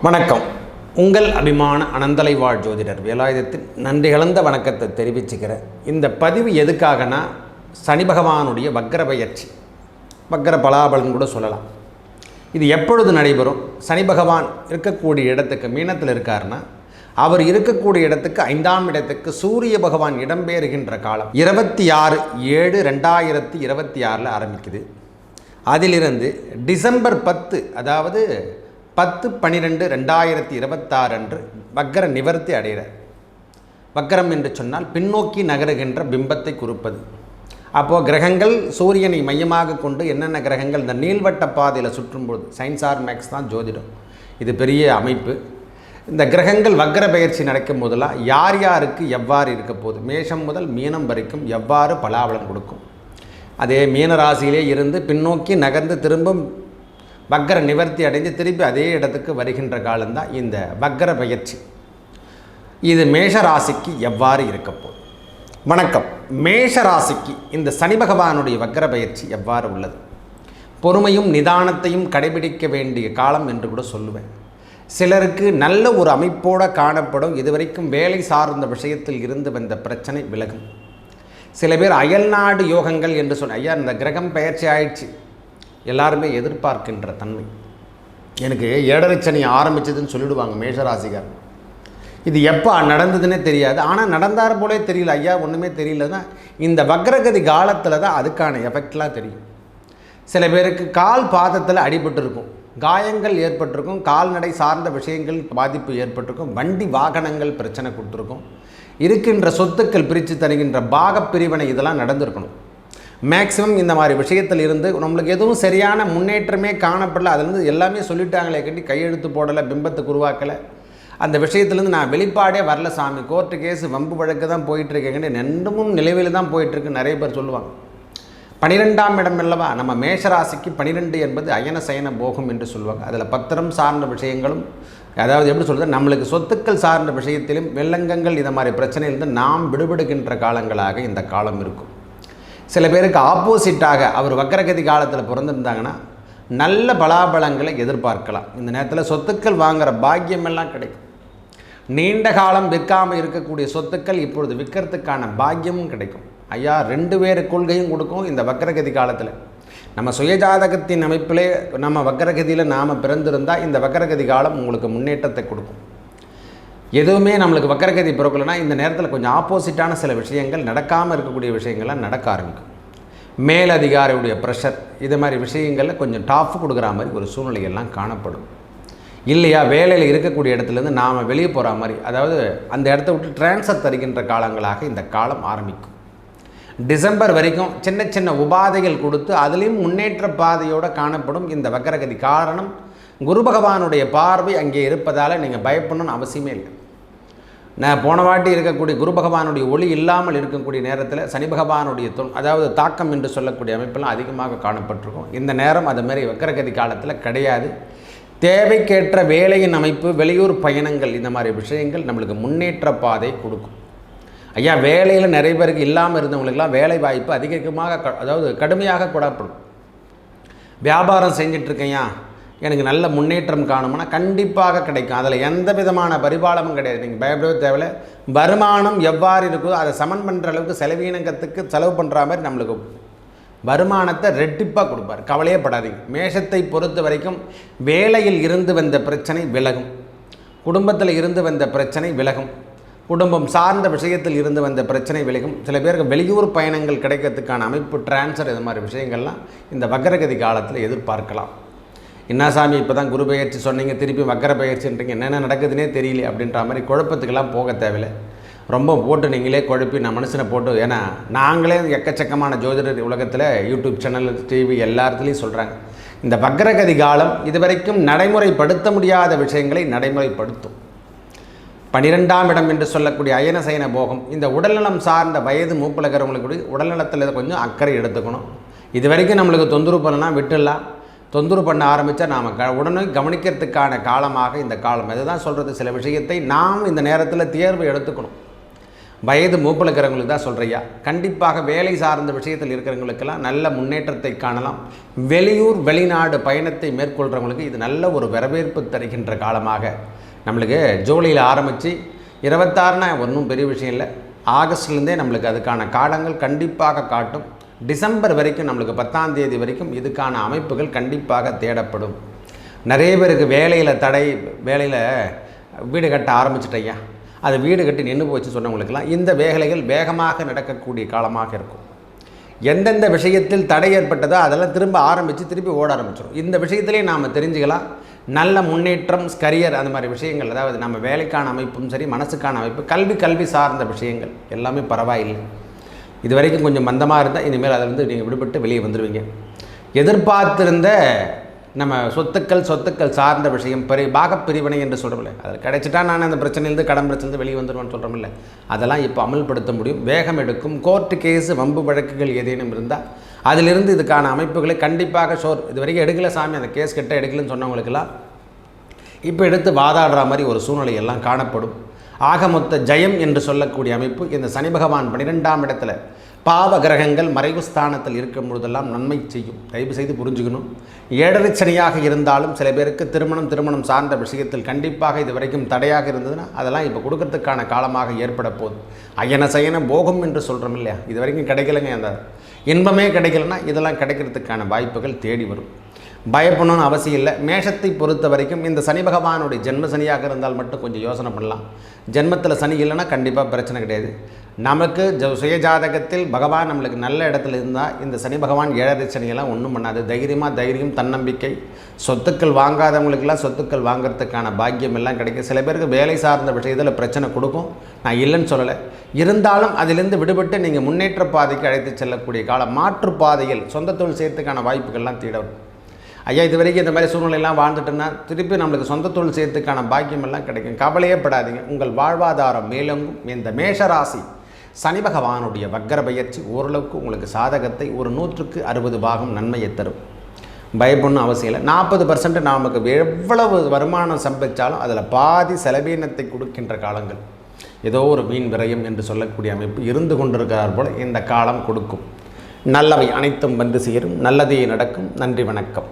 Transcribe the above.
வணக்கம். உங்கள் அபிமான அனந்தலை வாழ் ஜோதிடர் வேலாயுதத்தின் நன்றி கலந்த வணக்கத்தை தெரிவிச்சுக்கிறேன். இந்த பதிவு எதுக்காகனா, சனி பகவானுடைய வக்ர பயிற்சி, வக்ர பலாபலன் கூட சொல்லலாம். இது எப்பொழுது நடைபெறும்? சனி பகவான் இருக்கக்கூடிய இடத்துக்கு மீனத்தில் இருக்காருன்னா, அவர் இருக்கக்கூடிய இடத்துக்கு 5ஆம் இடத்துக்கு சூரிய பகவான் இடம்பெறுகின்ற காலம் 26/7/2026 ஆரம்பிக்குது. அதிலிருந்து டிசம்பர் 10, அதாவது 10/12/2026 அன்று வக்கர நிவர்த்தி அடைகிறார். வக்கரம் என்று சொன்னால் பின்னோக்கி நகருகின்ற பிம்பத்தை குறிப்பது. அப்போது கிரகங்கள் சூரியனை மையமாக கொண்டு என்னென்ன கிரகங்கள் இந்த நீள்வட்ட பாதையில் சுற்றும்போது, சயின்ஸ் ஆர் மேக்ஸ் தான் ஜோதிடம், இது பெரிய அமைப்பு. இந்த கிரகங்கள் வக்கர பயிற்சி நடக்கும் போதெல்லாம் யார் யாருக்கு எவ்வாறு இருக்க போகுது, மேஷம் முதல் மீனம் வரைக்கும் எவ்வாறு பலாபலன் கொடுக்கும். அதே மீன ராசியிலே இருந்து பின்னோக்கி நகர்ந்து திரும்பும் வக்கர நிவர்த்தி அடைந்து திருப்பி அதே இடத்துக்கு வருகின்ற காலம்தான் இந்த வக்கர பயிற்சி. இது மேஷ ராசிக்கு எவ்வாறு இருக்க போகுது? வணக்கம். மேஷ ராசிக்கு இந்த சனி பகவானுடைய வக்கர பயிற்சி எவ்வாறு உள்ளது? பொறுமையும் நிதானத்தையும் கடைபிடிக்க வேண்டிய காலம் என்று கூட சொல்லுவேன். சிலருக்கு நல்ல ஒரு அமைப்போடு காணப்படும். இதுவரைக்கும் வேலை சார்ந்த விஷயத்தில் இருந்து வந்த பிரச்சனை விலகும். சில பேர் அயல்நாடு யோகங்கள் என்று சொன்ன, ஐயா இந்த கிரகம் பயிற்சி ஆயிடுச்சு, எல்லாருமே எதிர்பார்க்கின்ற தன்மை. எனக்கு 7.5 சனி ஆரம்பிச்சதுன்னு சொல்லிவிடுவாங்க மேஷராசிகார். இது எப்போ நடந்ததுன்னே தெரியாது. ஆனால் நடந்தார் போலே தெரியல, ஐயா ஒன்றுமே தெரியலன்னா இந்த வக்ரகதி காலத்தில் தான் அதுக்கான எஃபெக்ட்லாம் தெரியும். சில பேருக்கு கால் பாதத்தில் அடிபட்டிருக்கும், காயங்கள் ஏற்பட்டிருக்கும், கால்நடை சார்ந்த விஷயங்கள் பாதிப்பு ஏற்பட்டிருக்கும், வண்டி வாகனங்கள் பிரச்சனை கொடுத்துருக்கும், இருக்கின்ற சொத்துக்கள் பிரித்து தருகின்ற பாக பிரிவினை இதெல்லாம் நடந்திருக்கணும். மேக்ஸிமம் இந்த மாதிரி விஷயத்தில் இருந்து நம்மளுக்கு எதுவும் சரியான முன்னேற்றமே காணப்படலை. அதுலேருந்து எல்லாமே சொல்லிட்டாங்களே கட்டி கையெழுத்து போடலை, பிம்பத்துக்கு உருவாக்கலை. அந்த விஷயத்துலேருந்து நான் வெளிப்பாடே வரல சாமி, கோர்ட்டு கேஸு வம்பு வழக்கு தான் போயிட்டுருக்கேங்கன்னு நெண்டமும் நிலவில் தான் போயிட்டுருக்கு நிறைய பேர் சொல்லுவாங்க. 12ஆம் இடம் அல்லவா நம்ம மேஷராசிக்கு. 12 என்பது அயன சயன போகம் என்று சொல்லுவாங்க. அதில் பத்திரம் சார்ந்த விஷயங்களும், அதாவது எப்படி சொல்கிறது, நம்மளுக்கு சொத்துக்கள் சார்ந்த விஷயத்திலும் வெள்ளங்கங்கள் இந்த மாதிரி பிரச்சனையிலிருந்து நாம் விடுபடுகின்ற காலங்களாக இந்த காலம் இருக்கும். சில பேருக்கு ஆப்போசிட்டாக அவர் வக்கரகதி காலத்தில் பிறந்திருந்தாங்கன்னா நல்ல பலாபலங்களை எதிர்பார்க்கலாம். இந்த நேரத்தில் சொத்துக்கள் வாங்குகிற பாக்கியமெல்லாம் கிடைக்கும். நீண்ட காலம் விற்காமல் இருக்கக்கூடிய சொத்துக்கள் இப்பொழுது விற்கிறதுக்கான பாக்கியமும் கிடைக்கும். ஐயா 2 பேர் கொள்கையும் கொடுக்கும் இந்த வக்கரகதி காலத்தில். நம்ம சுயஜாதகத்தின் அமைப்பிலே நம்ம வக்கரகதியில் நாம் பிறந்திருந்தால் இந்த வக்கரகதி காலம் உங்களுக்கு முன்னேற்றத்தை கொடுக்கும். எதுவுமே நம்மளுக்கு வக்கரகதி பிறக்கலைன்னா இந்த நேரத்தில் கொஞ்சம் ஆப்போசிட்டான சில விஷயங்கள், நடக்காமல் இருக்கக்கூடிய விஷயங்கள்லாம் நடக்க ஆரம்பிக்கும். மேலதிகாரியுடைய ப்ரெஷர், இது மாதிரி விஷயங்களில் கொஞ்சம் டாஃப் கொடுக்குற மாதிரி ஒரு சூழ்நிலைகள்லாம் காணப்படும். இல்லையா, வேலையில் இருக்கக்கூடிய இடத்துலேருந்து நாம் வெளியே போகிற மாதிரி, அதாவது அந்த இடத்த விட்டு ட்ரான்ஸ்ஃபர் தருகின்ற காலங்களாக இந்த காலம் ஆரம்பிக்கும். டிசம்பர் வரைக்கும் சின்ன சின்ன உபாதைகள் கொடுத்து அதுலேயும் முன்னேற்ற பாதையோடு காணப்படும் இந்த வக்கரகதி. காரணம், குரு பகவானுடைய பார்வை அங்கே இருப்பதால் நீங்கள் பயப்படணும்னு அவசியமே இல்லை. நான் போன வாட்டி இருக்கக்கூடிய குரு பகவானுடைய ஒளி இல்லாமல் இருக்கக்கூடிய நேரத்தில் சனி பகவானுடைய அதாவது தாக்கம் என்று சொல்லக்கூடிய அமைப்பெல்லாம் அதிகமாக காணப்பட்டிருக்கும். இந்த நேரம் அதுமாரி வக்கரகதி காலத்தில் கிடையாது. தேவைக்கேற்ற வேலையின் அமைப்பு, வெளியூர் பயணங்கள், இந்த மாதிரி விஷயங்கள் நம்மளுக்கு முன்னேற்ற பாதை கொடுக்கும். ஐயா வேலையில் நிறைய பேருக்கு இல்லாமல் இருந்தவங்களுக்கெல்லாம் வேலை வாய்ப்பு அதிகமாக, அதாவது கடுமையாக கூடப்படும். வியாபாரம் செஞ்சிட்ருக்கையா, எனக்கு நல்ல முன்னேற்றம் காணும்னா கண்டிப்பாக கிடைக்கும். அதில் எந்த விதமான பரிபாலமும் கிடையாது. நீங்கள் பயப்படவே தேவையில்லை. வருமானம் எவ்வாறு இருக்குதோ அதை சமன் பண்ணுற அளவுக்கு செலவீனங்கத்துக்கு செலவு பண்ணுற மாதிரி நம்மளுக்கு வருமானத்தை ரெட்டிப்பாக கொடுப்பார். கவலையே படாதீங்க. மேஷத்தை பொறுத்த வரைக்கும் வேலையில் இருந்து வந்த பிரச்சனை விலகும், குடும்பத்தில் இருந்து வந்த பிரச்சனை விலகும், குடும்பம் சார்ந்த விஷயத்தில் இருந்து வந்த பிரச்சனை விலகும். சில பேருக்கு வெளியூர் பயணங்கள் கிடைக்கிறதுக்கான அமைப்பு, டிரான்ஸ்ஃபர், இது மாதிரி விஷயங்கள்லாம் இந்த வக்கரகதி காலத்தில் எதிர்பார்க்கலாம். என்ன சாமி இப்போ தான் குரு பயிற்சி சொன்னீங்க, திருப்பி வக்கர பயிற்சின்றீங்க, என்னென்ன நடக்குதுன்னே தெரியல அப்படின்ற மாதிரி குழப்பத்துக்கெல்லாம் போக தேவையில்லை. ரொம்ப போட்டு நீங்களே குழப்பி நான் மனுஷனை போட்டு, ஏன்னா நாங்களே எக்கச்சக்கமான ஜோதிடர் உலகத்தில் யூடியூப் சேனல், டிவி எல்லாத்துலேயும் சொல்கிறாங்க. இந்த வக்கரகதி காலம் இதுவரைக்கும் நடைமுறைப்படுத்த முடியாத விஷயங்களை நடைமுறைப்படுத்தும். 12ஆம் இடம் என்று சொல்லக்கூடிய அயன சயன போகம், இந்த உடல்நலம் சார்ந்த வயது மூப்பிலகிறவங்களுக்கு கூட உடல்நலத்தில் கொஞ்சம் அக்கறை எடுத்துக்கணும். இது வரைக்கும் நம்மளுக்கு தொந்தரவு பண்ணலாம், விட்டுடலாம். தொந்தரவு பண்ண ஆரம்பித்தா நாம் உடனே கவனிக்கிறதுக்கான காலமாக இந்த காலம். அதுதான் சொல்கிறது, சில விஷயத்தை நாம் இந்த நேரத்தில் தேர்வு எடுத்துக்கணும். வயது மூப்பில் இருக்கிறவங்களுக்கு தான் சொல்கிறியா, கண்டிப்பாக வேலை சார்ந்த விஷயத்தில் இருக்கிறவங்களுக்கெல்லாம் நல்ல முன்னேற்றத்தை காணலாம். வெளியூர் வெளிநாடு பயணத்தை மேற்கொள்கிறவங்களுக்கு இது நல்ல ஒரு வரவேற்பு தருகின்ற காலமாக நம்மளுக்கு ஜூலையில் ஆரம்பித்து 26னா ஒன்றும் பெரிய விஷயம் இல்லை, ஆகஸ்ட்லேருந்தே நம்மளுக்கு அதுக்கான காலங்கள் கண்டிப்பாக காட்டும். டிசம்பர் வரைக்கும் நம்மளுக்கு 10ஆம் தேதி வரைக்கும் இதுக்கான அமைப்புகள் கண்டிப்பாக தேடப்படும். நிறைய பேருக்கு வேலையில் தடை, வேலையில் வீடு கட்ட ஆரம்பிச்சிட்டையா, அது வீடு கட்டி நின்று போச்சு சொன்னவங்களுக்கெல்லாம் இந்த வேலைகள் வேகமாக நடக்கக்கூடிய காலமாக இருக்கும். எந்தெந்த விஷயத்தில் தடை ஏற்பட்டதோ அதெல்லாம் திரும்ப ஆரம்பித்து திருப்பி ஓட ஆரம்பிச்சிடும். இந்த விஷயத்திலே நாம் தெரிஞ்சுக்கலாம். நல்ல முன்னேற்றம், கரியர், அந்த மாதிரி விஷயங்கள், அதாவது நம்ம வேலைக்கான அமைப்பும் சரி, மனசுக்கான அமைப்பு, கல்வி சார்ந்த விஷயங்கள் எல்லாமே பரவாயில்லை. இது வரைக்கும் கொஞ்சம் மந்தமாக இருந்தால் இனிமேல் அதிலிருந்து நீங்கள் விடுபட்டு வெளியே வந்துடுவீங்க. எதிர்பார்த்திருந்த நம்ம சொத்துக்கள் சார்ந்த விஷயம், பாகப்பிரிவினை என்று சொல்கிறோம்ல, அதில் கிடைச்சிட்டா நான் அந்த பிரச்சனையிலேருந்து கடன் பிரச்சனை வெளியே வந்துடுவேன்னு சொல்கிறோம்ல, அதெல்லாம் இப்போ அமல்படுத்த முடியும். வேகம் எடுக்கும். கோர்ட்டு கேஸு, வம்பு வழக்குகள் ஏதேனும் இருந்தால் அதிலிருந்து இதுக்கான அமைப்புகளை கண்டிப்பாக இது வரைக்கும் எடுக்கல சாமி, அந்த கேஸ் கிட்ட எடுக்கலன்னு சொன்னவங்களுக்கெல்லாம் இப்போ எடுத்து வாதாடுற மாதிரி ஒரு சூழ்நிலை எல்லாம் காணப்படும். ஆக மொத்த ஜெயம் என்று சொல்லக்கூடிய அமைப்பு இந்த சனி பகவான் 12ஆம் இடத்துல பாவ கிரகங்கள் மறைவு ஸ்தானத்தில் இருக்கும் பொழுதெல்லாம் நன்மை செய்யும். தயவு செய்து புரிஞ்சுக்கணும். 7 சனியாக இருந்தாலும் சில பேருக்கு திருமணம் சார்ந்த விஷயத்தில் கண்டிப்பாக இது வரைக்கும் தடையாக இருந்ததுன்னா அதெல்லாம் இப்போ கொடுக்கறதுக்கான காலமாக ஏற்பட போகுது. அயன சயன போகம் என்று சொல்கிறோம் இல்லையா, இது வரைக்கும் கிடைக்கலங்க, அந்த இன்பமே கிடைக்கலன்னா இதெல்லாம் கிடைக்கிறதுக்கான வாய்ப்புகள் தேடி வரும். பயப்படணும்னு அவசியம் இல்லை. மேஷத்தை பொறுத்த வரைக்கும் இந்த சனி பகவானுடைய ஜென்ம சனியாக இருந்தால் மட்டும் கொஞ்சம் யோசனை பண்ணலாம். ஜென்மத்தில் சனி இல்லைன்னா கண்டிப்பாக பிரச்சனை கிடையாது. நமக்கு சுயஜாதகத்தில் பகவான் நம்மளுக்கு நல்ல இடத்துல இருந்தால் இந்த சனி பகவான் 7 சனியெல்லாம் ஒன்றும் பண்ணாது. தைரியம், தன்னம்பிக்கை, சொத்துக்கள் வாங்காதவங்களுக்கெல்லாம் சொத்துக்கள் வாங்கிறதுக்கான பாக்கியம் எல்லாம் கிடைக்கும். சில பேருக்கு வேலை சார்ந்த விஷயத்தில் பிரச்சனை கொடுக்கும், நான் இல்லைன்னு சொல்லலை. இருந்தாலும் அதிலிருந்து விடுபட்டு நீங்கள் முன்னேற்ற பாதைக்கு அழைத்து செல்லக்கூடிய காலம். மாற்று பாதையில் சொந்த தொழில் செய்யறதுக்கான வாய்ப்புகள்லாம் தேடும். ஐயா, இது வரைக்கும் இந்த மாதிரி சூழ்நிலையெல்லாம் வாழ்ந்துட்டுன்னா திருப்பி நம்மளுக்கு சொந்த தொழில் செய்யறதுக்கான பாக்கியம் எல்லாம் கிடைக்கும். கவலையே படாதீங்க. உங்கள் வாழ்வாதாரம் மேலோங்கும். இந்த மேஷராசி சனி பகவானுடைய வக்கர பயிற்சி ஓரளவுக்கு உங்களுக்கு சாதகத்தை ஒரு 100க்கு 60 பாகம் நன்மையை தரும். பயப்படணும் அவசியம் இல்லை. 40% நமக்கு எவ்வளவு வருமானம் சம்பாதிச்சாலும் அதில் பாதி செலவீனத்தை கொடுக்கின்ற காலங்கள். ஏதோ ஒரு வீண் விரயம் என்று சொல்லக்கூடிய அமைப்பு இருந்து கொண்டிருக்கிறார் போல இந்த காலம் கொடுக்கும். நல்லவை அனைத்தும் வந்து சேரும். நல்லதே நடக்கும். நன்றி, வணக்கம்.